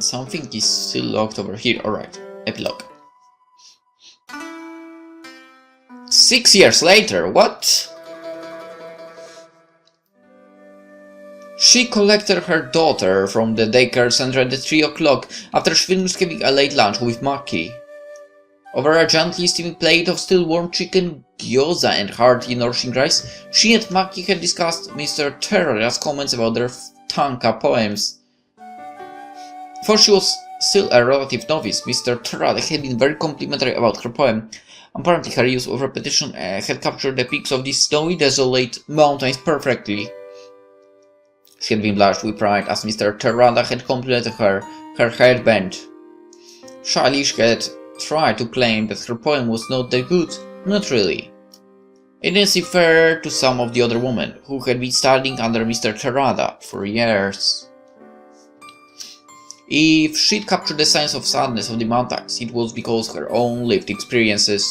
Something is still locked over here. Alright, epilogue. 6 years later, what? She collected her daughter from the daycare center at 3 o'clock after she finished having a late lunch with Maki. Over a gently steaming plate of still warm chicken, gyoza and hearty nourishing rice, she and Maki had discussed Mr. Terrada's comments about their tanka poems. For she was still a relative novice, Mr. Terrada had been very complimentary about her poem. Apparently her use of repetition had captured the peaks of these snowy, desolate mountains perfectly. She had been blushed with pride as Mr. Terrada had complimented her head bent. Shyly she had tried to claim that her poem was not that good. Not really. It didn't seem fair to some of the other women, who had been studying under Mr. Terrada for years. If she'd captured the signs of sadness of the mountains, it was because of her own lived experiences.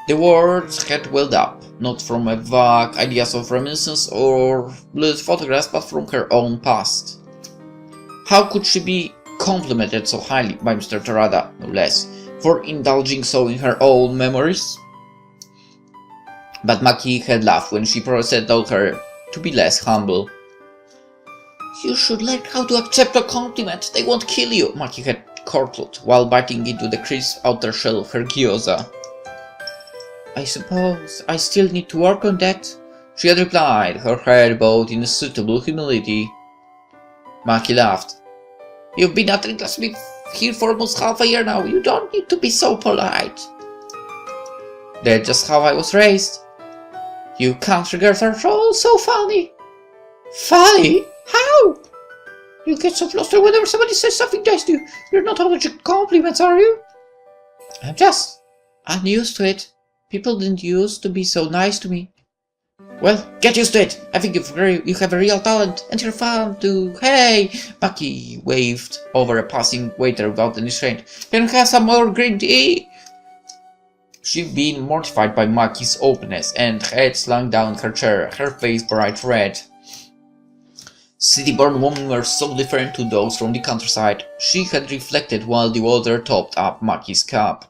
The words had welled up, not from a vague ideas of reminiscence or blurred photographs, but from her own past. How could she be complimented so highly by Mr. Terrada, no less, for indulging so in her own memories? But Maki had laughed when she told her to be less humble. "You should learn how to accept a compliment, they won't kill you," Maki had chortled, while biting into the crisp outer shell of her gyoza. "I suppose I still need to work on that," she had replied, her head bowed in suitable humility. Maki laughed. "You've been attending class here for almost half a year now, you don't need to be so polite." "That's just how I was raised." "You country girls are all so funny." "Funny? How?" "You get so flustered whenever somebody says something nice to you. You're not allergic to compliments, are you?" "I'm just unused to it. People didn't used to be so nice to me." "Well, get used to it. I think you have a real talent, and you're fun too. Hey!" Maki waved over a passing waiter without any restraint. "Can we have some more green tea?" She'd been mortified by Maki's openness and had slung down her chair, her face bright red. City-born women were so different to those from the countryside, she had reflected while the water topped up Maki's cup.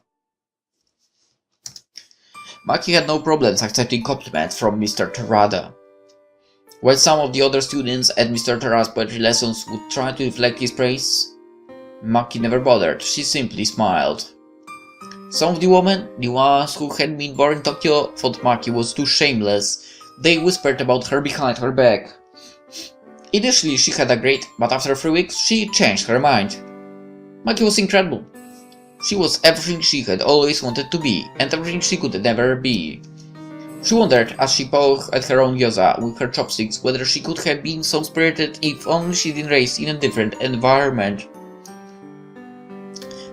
Maki had no problems accepting compliments from Mr. Terrada. While some of the other students at Mr. Terrada's poetry lessons would try to reflect his praise, Maki never bothered, she simply smiled. Some of the women, the ones who had been born in Tokyo, thought Maki was too shameless. They whispered about her behind her back. Initially she had agreed, but after 3 weeks she changed her mind. Maki was incredible. She was everything she had always wanted to be, and everything she could never be. She wondered, as she poked at her own gyoza with her chopsticks, whether she could have been so spirited if only she'd been raised in a different environment.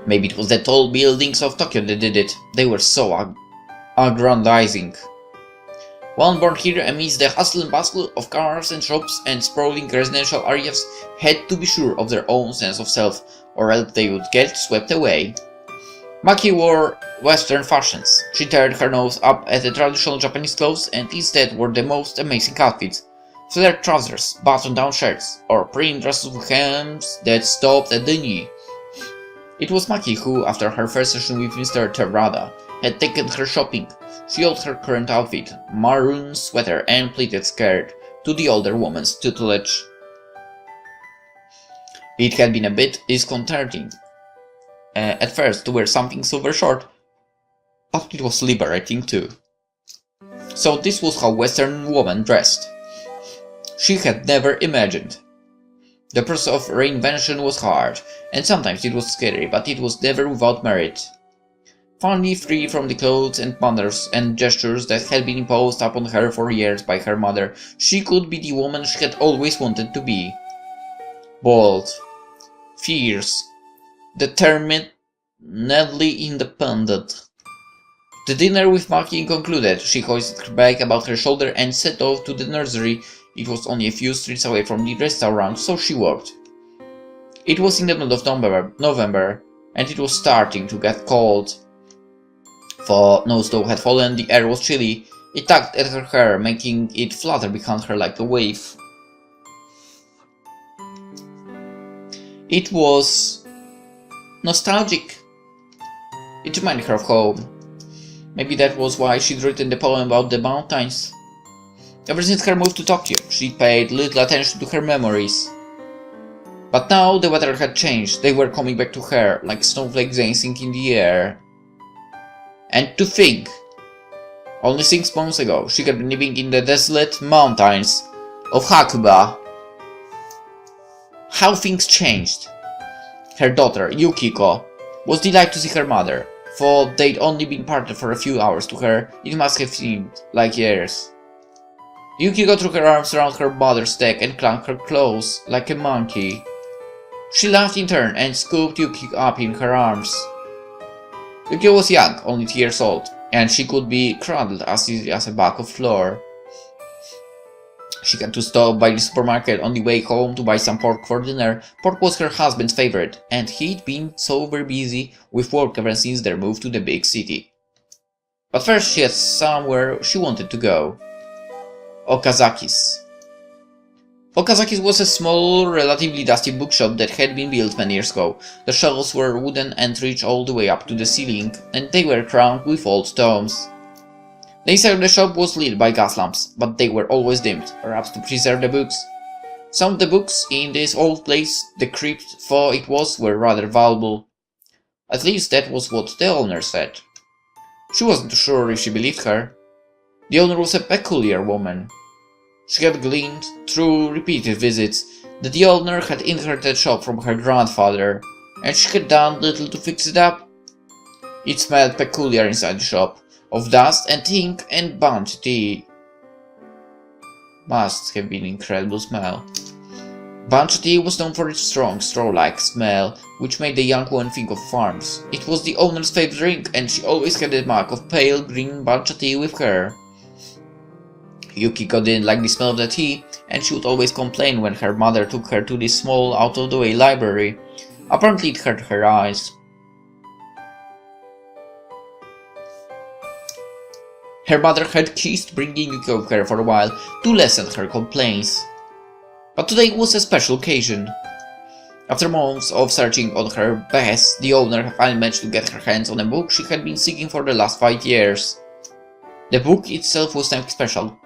Maybe it was the tall buildings of Tokyo that did it. They were so aggrandizing. One born here amidst the hustle and bustle of cars and shops and sprawling residential areas had to be sure of their own sense of self, or else they would get swept away. Maki wore Western fashions. She turned her nose up at the traditional Japanese clothes and instead wore the most amazing outfits. Flared trousers, button-down shirts, or print dresses with hems that stopped at the knee. It was Maki who, after her first session with Mr. Terrada, had taken her shopping. She owed her current outfit, maroon sweater and pleated skirt, to the older woman's tutelage. It had been a bit disconcerting at first to wear something super short, but it was liberating too. So this was how Western woman dressed. She had never imagined. The process of reinvention was hard, and sometimes it was scary, but it was never without merit. Finally free from the clothes and manners and gestures that had been imposed upon her for years by her mother, she could be the woman she had always wanted to be. Bold, fierce, determinedly independent. The dinner with Maki concluded, she hoisted her bag about her shoulder and set off to the nursery. It was only a few streets away from the restaurant, so she walked. It was in the middle of November, and it was starting to get cold. For no snow had fallen, the air was chilly. It tugged at her hair, making it flutter behind her like a wave. It was nostalgic. It reminded her of home. Maybe that was why she'd written the poem about the mountains. Ever since her move to Tokyo, she paid little attention to her memories. But now the weather had changed. They were coming back to her, like snowflakes dancing in the air. And to think, only 6 months ago, she had been living in the desolate mountains of Hakuba. How things changed. Her daughter, Yukiko, was delighted to see her mother. For they'd only been parted for a few hours. To her, it must have seemed like years. Yukiko threw her arms around her mother's neck and clung her close, like a monkey. She laughed in turn and scooped Yukiko up in her arms. Yukiko was young, only 2 years old, and she could be cradled as easy as a bag of flour. She had to stop by the supermarket on the way home to buy some pork for dinner. Pork was her husband's favorite, and he'd been so very busy with work ever since their move to the big city. But first she had somewhere she wanted to go. Okazaki's. Okazaki's was a small, relatively dusty bookshop that had been built many years ago. The shelves were wooden and reached all the way up to the ceiling, and they were crowned with old tomes. The inside of the shop was lit by gas lamps, but they were always dimmed, perhaps to preserve the books. Some of the books in this old place, decrepit though it was, were rather valuable. At least that was what the owner said. She wasn't too sure if she believed her. The owner was a peculiar woman. She had gleaned, through repeated visits, that the owner had inherited the shop from her grandfather, and she had done little to fix it up. It smelled peculiar inside the shop, of dust and ink and bunch tea. Must have been an incredible smell. Bunch tea was known for its strong, straw-like smell, which made the young woman think of farms. It was the owner's favorite drink, and she always had a mug of pale green bunch tea with her. Yukiko didn't like the smell of the tea, and she would always complain when her mother took her to this small, out-of-the-way library. Apparently it hurt her eyes. Her mother had kissed bringing Yukiko with her for a while to lessen her complaints. But today was a special occasion. After months of searching on her best, the owner had finally managed to get her hands on a book she had been seeking for the last 5 years. The book itself was nothing special.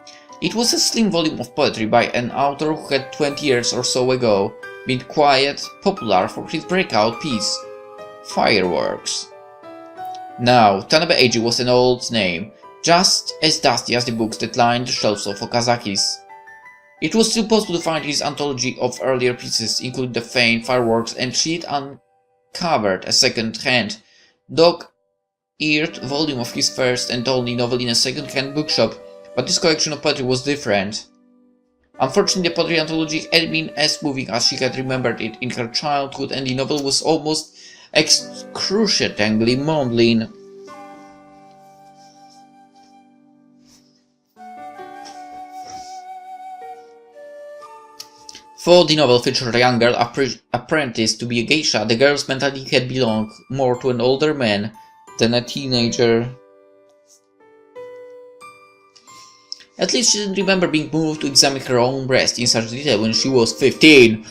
It was a slim volume of poetry by an author who had 20 years or so ago been quite popular for his breakout piece, Fireworks. Now, Tanabe Eiji was an old name, just as dusty as the books that lined the shelves of Okazaki's. It was still possible to find his anthology of earlier pieces, including the famed Fireworks, and she had uncovered a second-hand, dog-eared volume of his first and only novel in a second-hand bookshop, but this collection of poetry was different. Unfortunately, the poetry anthology had been as moving as she had remembered it in her childhood, and the novel was almost excruciatingly maudlin. Though the novel featured a young girl apprenticed to be a geisha, the girl's mentality had belonged more to an older man than a teenager. At least she didn't remember being moved to examine her own breast in such detail when she was 15.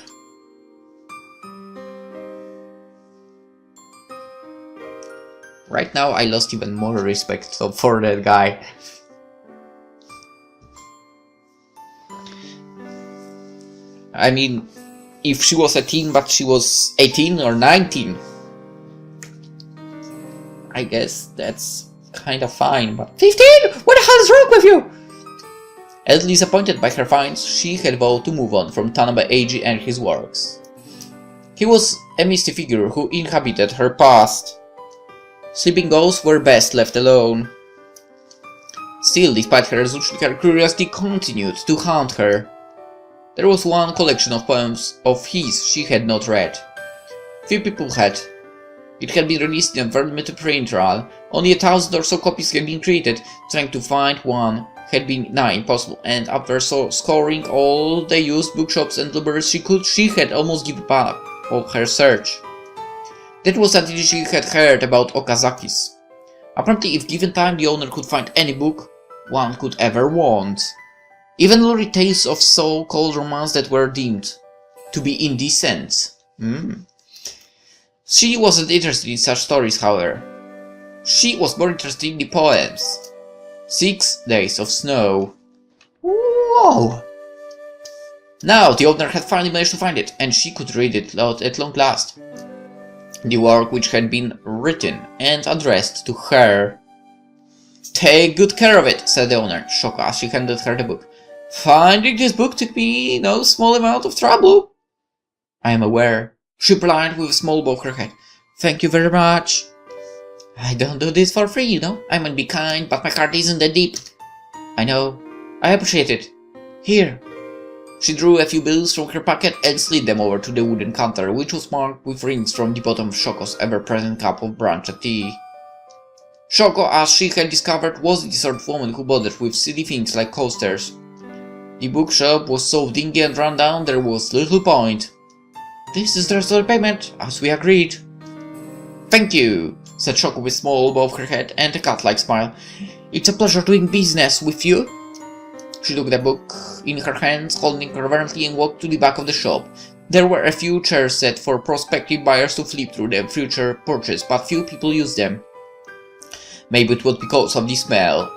Right now I lost even more respect for that guy. I mean, if she was a teen but she was 18 or 19, I guess that's kind of fine, but 15? What the hell is wrong with you? As disappointed by her finds, she had vowed to move on from Tanabe Eiji and his works. He was a misty figure who inhabited her past. Sleeping ghosts were best left alone. Still, despite her resolution, her curiosity continued to haunt her. There was one collection of poems of his she had not read. Few people had. It had been released in a very limited print run. Only 1,000 or so copies had been created. Trying to find one had been nigh impossible, and after scouring all the used bookshops and libraries she had almost given up on her search. That was until she had heard about Okazaki's. Apparently, if given time, the owner could find any book one could ever want. Even lurid tales of so-called romance that were deemed to be indecent. She wasn't interested in such stories, however. She was more interested in the poems. 6 Days of Snow. Whoa! Now the owner had finally managed to find it, and she could read it at long last. The work which had been written and addressed to her. "Take good care of it," said the owner, shocked as she handed her the book. "Finding this book took me no small amount of trouble." "I am aware," she replied with a small bow of her head. "Thank you very much." "I don't do this for free, you know. I might be kind, but my heart isn't that deep." "I know. I appreciate it. Here." She drew a few bills from her pocket and slid them over to the wooden counter, which was marked with rings from the bottom of Shoko's ever-present cup of branched tea. Shoko, as she had discovered, wasn't the sort of woman who bothered with silly things like coasters. The bookshop was so dingy and run down there was little point. "This is the rest of the payment, as we agreed." "Thank you," said Shoko with a small bow of her head and a cat-like smile. "It's a pleasure doing business with you." She took the book in her hands, holding it reverently, and walked to the back of the shop. There were a few chairs set for prospective buyers to flip through their future purchase, but few people used them. Maybe it was because of the smell.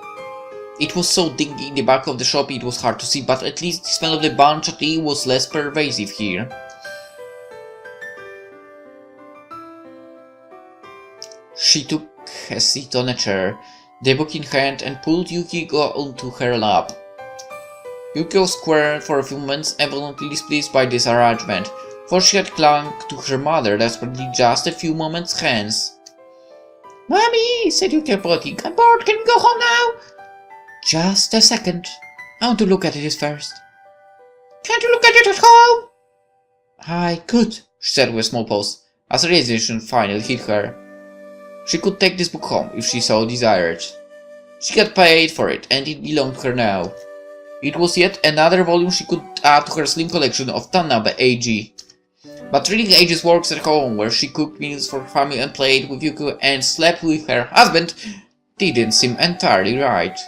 It was so dingy in the back of the shop it was hard to see, but at least the smell of the bancha tea was less pervasive here. She took a seat on a chair, the book in hand, and pulled Yukiko onto her lap. Yukiko squirmed for a few moments, evidently displeased by this arrangement, for she had clung to her mother desperately just a few moments hence. "Mommy," said Yukiko politely, "I'm bored, can we go home now?" "Just a second. I want to look at it first." "Can't you look at it at home?" "I could," she said with a small pause, as a realization finally hit her. She could take this book home if she so desired. She had paid for it, and it belonged to her now. It was yet another volume she could add to her slim collection of Tanabe AG. But reading Age's works at home, where she cooked meals for her family and played with Yukiko and slept with her husband, didn't seem entirely right.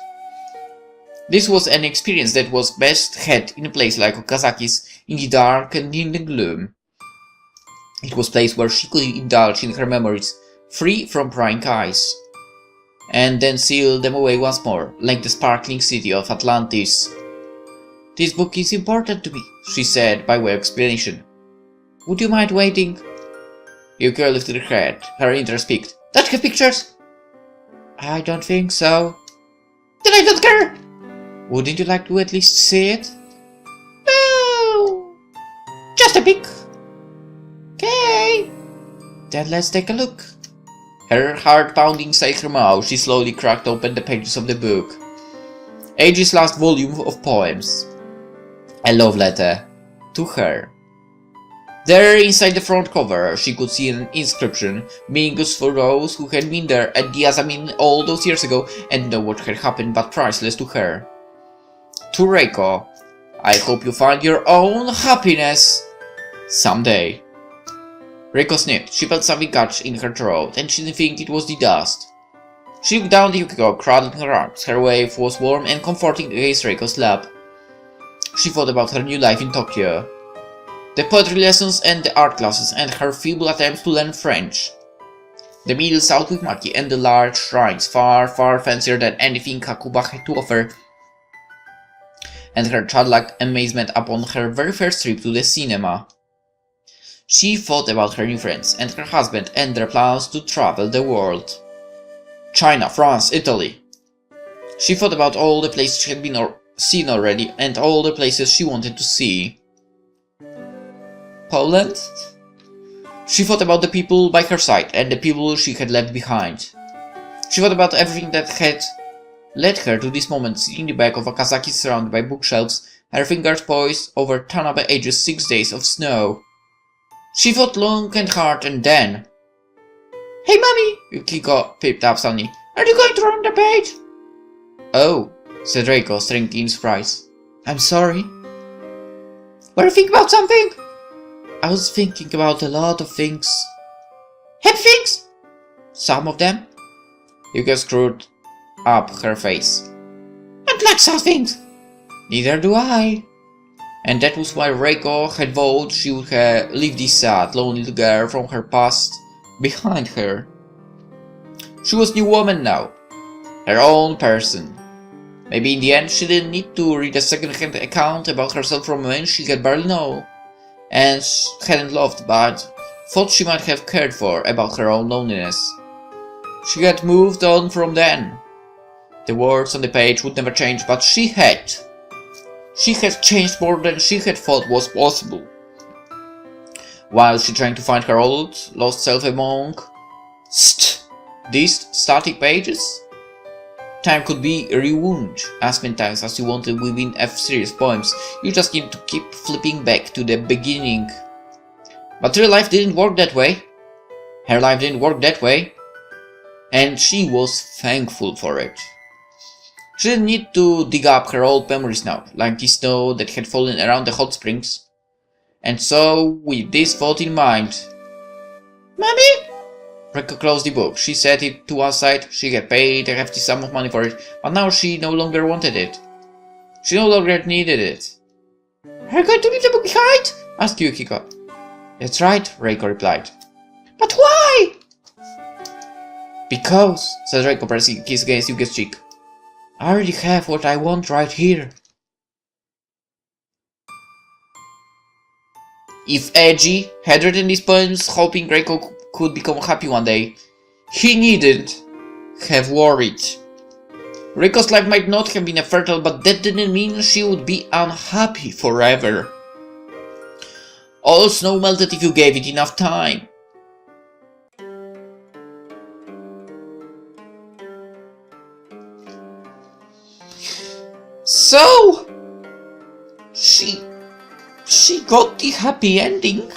This was an experience that was best had in a place like Okazaki's, in the dark and in the gloom. It was a place where she could indulge in her memories, free from prying eyes, and then seal them away once more, like the sparkling city of Atlantis. "This book is important to me," she said by way of explanation. "Would you mind waiting?" Yukiko lifted her head, her interest piqued. "Does it have pictures?" "I don't think so." "Then I don't care!" "Wouldn't you like to at least see it?" "No, just a pic." "Okay, then let's take a look." Her heart pounding inside her mouth, she slowly cracked open the pages of the book. Age's last volume of poems. A love letter. To her. There, inside the front cover, she could see an inscription, being used for those who had been there at the Azamin all those years ago and know what had happened, but priceless to her. To Reiko. I hope you find your own happiness someday. Reiko sniffed. She felt something catch in her throat, and she didn't think it was the dust. She looked down at Yukiko, cradled in her arms. Her wave was warm and comforting against Reiko's lap. She thought about her new life in Tokyo, the poetry lessons and the art classes, and her feeble attempts to learn French. The meals out with Maki and the large shrines, far, far fancier than anything Hakuba had to offer, and her childlike amazement upon her very first trip to the cinema. She thought about her new friends and her husband and their plans to travel the world. China, France, Italy. She thought about all the places she had seen already and all the places she wanted to see. Poland? She thought about the people by her side and the people she had left behind. She thought about everything that had led her to this moment, sitting in the back of a Kazaki surrounded by bookshelves, her fingers poised over Tanabe Age's 6 Days of Snow. She thought long and hard, and then... "Hey, Mommy!" Yukiko picked up suddenly. "Are you going to run the page?" "Oh," said Reiko, staring in surprise. "I'm sorry." "Were you thinking about something?" "I was thinking about a lot of things." "Happy things?" "Some of them." Yukiko screwed up her face. "I don't like sad things." "Neither do I." And that was why Reiko had vowed she would leave this sad, lonely little girl from her past behind her. She was a new woman now, her own person. Maybe in the end she didn't need to read a second-hand account about herself from a man she had barely known and hadn't loved, but thought she might have cared for about her own loneliness. She had moved on from then. The words on the page would never change, but she had. She had changed more than she had thought was possible. While she trying to find her old, lost self among these static pages, time could be rewound as many times as you wanted within F-series poems. You just need to keep flipping back to the beginning. But real life didn't work that way. Her life didn't work that way. And she was thankful for it. She didn't need to dig up her old memories now, like the snow that had fallen around the hot springs. And so, with this thought in mind... Mommy? Reiko closed the book. She set it to one side. She had paid a hefty sum of money for it, but now she no longer wanted it. She no longer needed it. Are you going to leave the book behind? Asked Yukiko. That's right, Reiko replied. But why? Because, said Reiko, pressing a kiss against Yuki's cheek. I already have what I want right here. If Eiji had written these poems hoping Reiko could become happy one day, he needn't have worried. Reiko's life might not have been fertile, but that didn't mean she would be unhappy forever. All snow melted if you gave it enough time. So, she got the happy ending.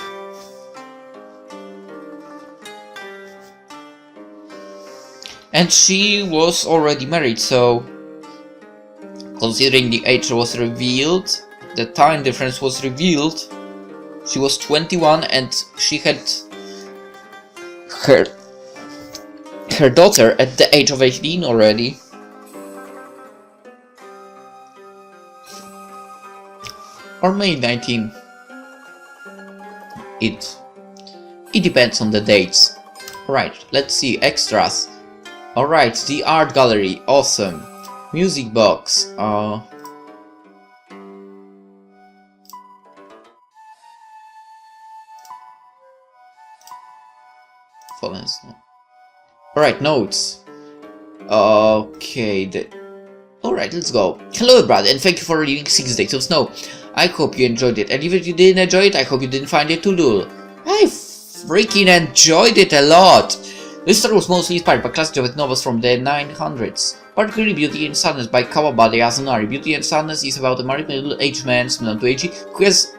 And she was already married, so considering the age was revealed, the time difference was revealed, she was 21 and she had her daughter at the age of 18 already. Or May 19. It depends on the dates. Right, let's see, extras. Alright, the art gallery, awesome. Music box, fallen snow. Alright, notes. Okay, alright, let's go. Hello everybody, and thank you for reading 6 Days of Snow. I hope you enjoyed it, and even if you didn't enjoy it, I hope you didn't find it too dull. I freaking enjoyed it a lot! This story was mostly inspired by classic Japanese novels from the 900s, particularly Beauty and Sadness by Kawabata Yasunari. Beauty and Sadness is about a married middle-aged man similar to Eiji who has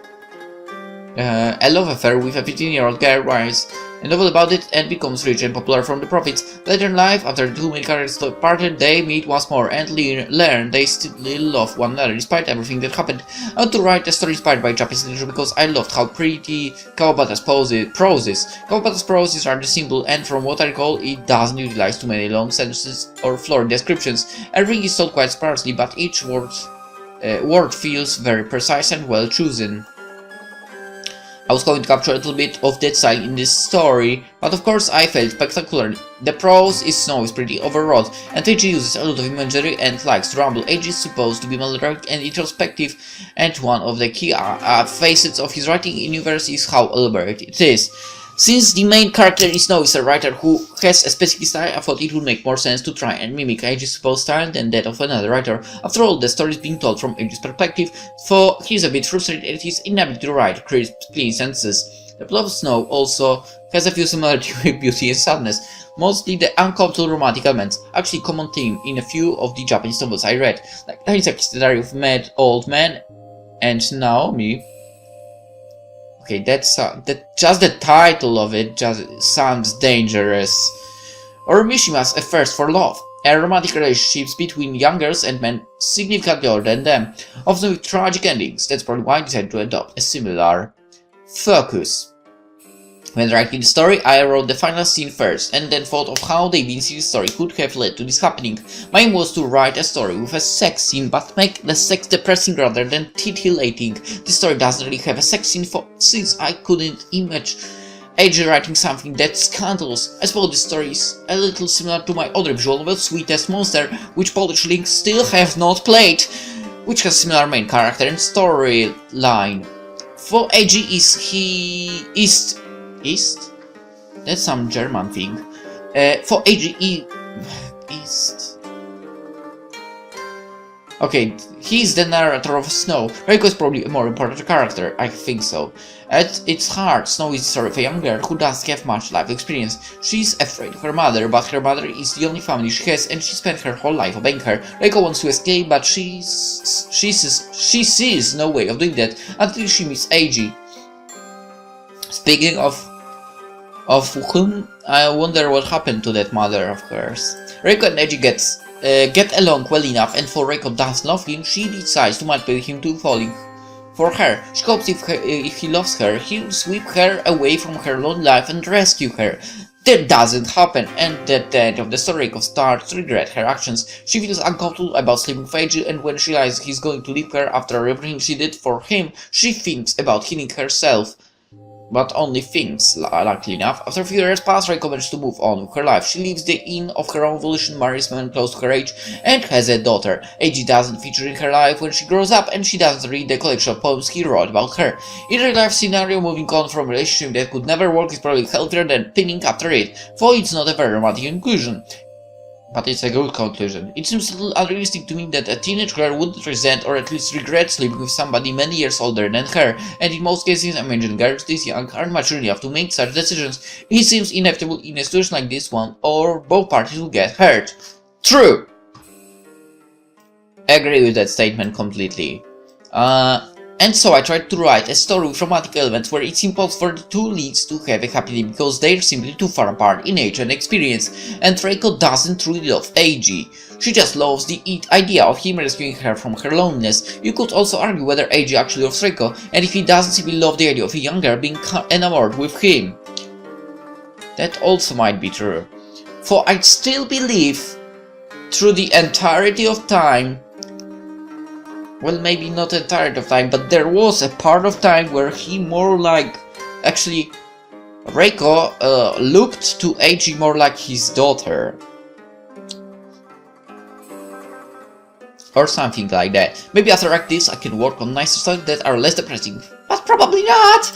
a love affair with a 15-year-old girl, writes a novel about it and becomes rich and popular from the profits. Later in life, after the two main characters parted, they meet once more and learn they still love one another despite everything that happened. I want to write a story inspired by Japanese literature because I loved how pretty Kawabata's prose is. Kawabata's prose are the simple, and from what I recall, it doesn't utilize too many long sentences or florid descriptions. Everything is told quite sparsely, but each word feels very precise and well chosen. I was going to capture a little bit of that style in this story, but of course I failed spectacularly. The prose is always pretty overwrought, and Eiji uses a lot of imagery and likes to ramble. Eiji is supposed to be melodramatic and introspective, and one of the key facets of his writing universe is how elaborate it is. Since the main character is now a writer who has a specific style, I thought it would make more sense to try and mimic Eiji's supposed style than that of another writer. After all, the story is being told from Eiji's perspective, for he's a bit frustrated at his inability to write crisp, clean sentences. The plot of Snow also has a few similarities with Beauty and Sadness, mostly the uncomfortable romantic elements, actually a common theme in a few of the Japanese novels I read, like Tanisaki's The Diary of a Mad Old Man and Naomi. Okay, that's just the title of it just sounds dangerous. Or Mishima's A Thirst for Love, a romantic relationships between young girls and men significantly older than them, often with tragic endings. That's probably why I decided to adopt a similar focus. When writing the story, I wrote the final scene first, and then thought of how the ABC story could have led to this happening. My aim was to write a story with a sex scene, but make the sex depressing rather than titillating. The story doesn't really have a sex scene since I couldn't imagine AJ writing something that's scandalous. I suppose this story is a little similar to my other visual novel, Sweetest Monster, which PolishLynx still have not played, which has similar main character and storyline. For AG East? That's some German thing. For AG East. Okay, he's the narrator of Snow. Reiko is probably a more important character, I think so. At its heart, Snow is the story of a young girl who doesn't have much life experience. She's afraid of her mother, but her mother is the only family she has and she spent her whole life obeying her. Reiko wants to escape, but she sees no way of doing that until she meets Eiji. Speaking of whom, I wonder what happened to that mother of hers. Reiko and Eiji get along well enough, and for Reiko doesn't love him, she decides to manipulate him to falling for her. She hopes if he loves her, he'll sweep her away from her lonely life and rescue her. That doesn't happen, and at the end of the story, Reiko starts to regret her actions. She feels uncomfortable about sleeping with Eiji, and when she realizes he's going to leave her after everything she did for him, she thinks about killing herself. But only thinks, luckily enough. After a few years pass, Reiko manages to move on with her life. She leaves the inn of her own volition, marries men close to her age, and has a daughter. Eiji doesn't feature in her life when she grows up, and she doesn't read the collection of poems he wrote about her. In a real-life scenario, moving on from a relationship that could never work is probably healthier than pinning after it, for it's not a very romantic conclusion. But it's a good conclusion. It seems a little unrealistic to me that a teenage girl would resent or at least regret sleeping with somebody many years older than her, and in most cases, imagine girls this young aren't mature enough to make such decisions. It seems inevitable in a situation like this one, or both parties will get hurt. True! Agree with that statement completely. And so I tried to write a story with romantic elements where it's impossible for the two leads to have a happy ending because they're simply too far apart in age and experience, and Reiko doesn't truly love Eiji. She just loves the idea of him rescuing her from her loneliness. You could also argue whether Eiji actually loves Reiko, and if he doesn't simply love the idea of a young girl being enamored with him. That also might be true. For I'd still believe, through the entirety of time, well, maybe not entirety of time, but there was a part of time where he more like, actually, Reiko looked to Eiji more like his daughter. Or something like that. Maybe after like this I can work on nicer stories that are less depressing, but probably not!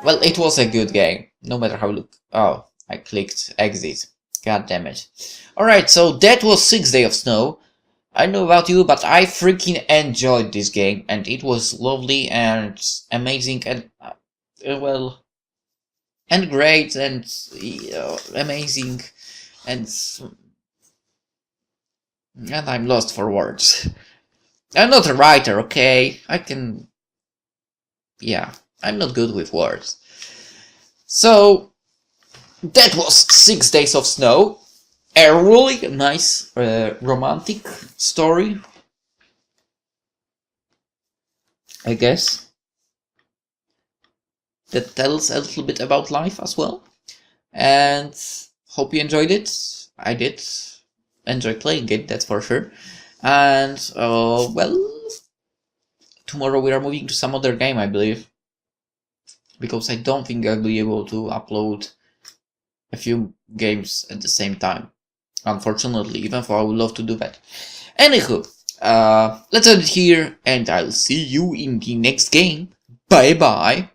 Well, it was a good game, no matter how look. Oh, I clicked exit. God damn it. Alright, so that was 6 Days of Snow. I don't know about you, but I freaking enjoyed this game, and it was lovely and amazing and, well, and great and amazing, and I'm lost for words. I'm not a writer, okay? Yeah, I'm not good with words. So, that was 6 Days of Snow. A really nice romantic story, I guess, that tells a little bit about life as well, and hope you enjoyed it. I did enjoy playing it, that's for sure. And well, tomorrow we are moving to some other game, I believe, because I don't think I'll be able to upload a few games at the same time, unfortunately, even though I would love to do that. Anywho, let's end it here, and I'll see you in the next game. Bye bye.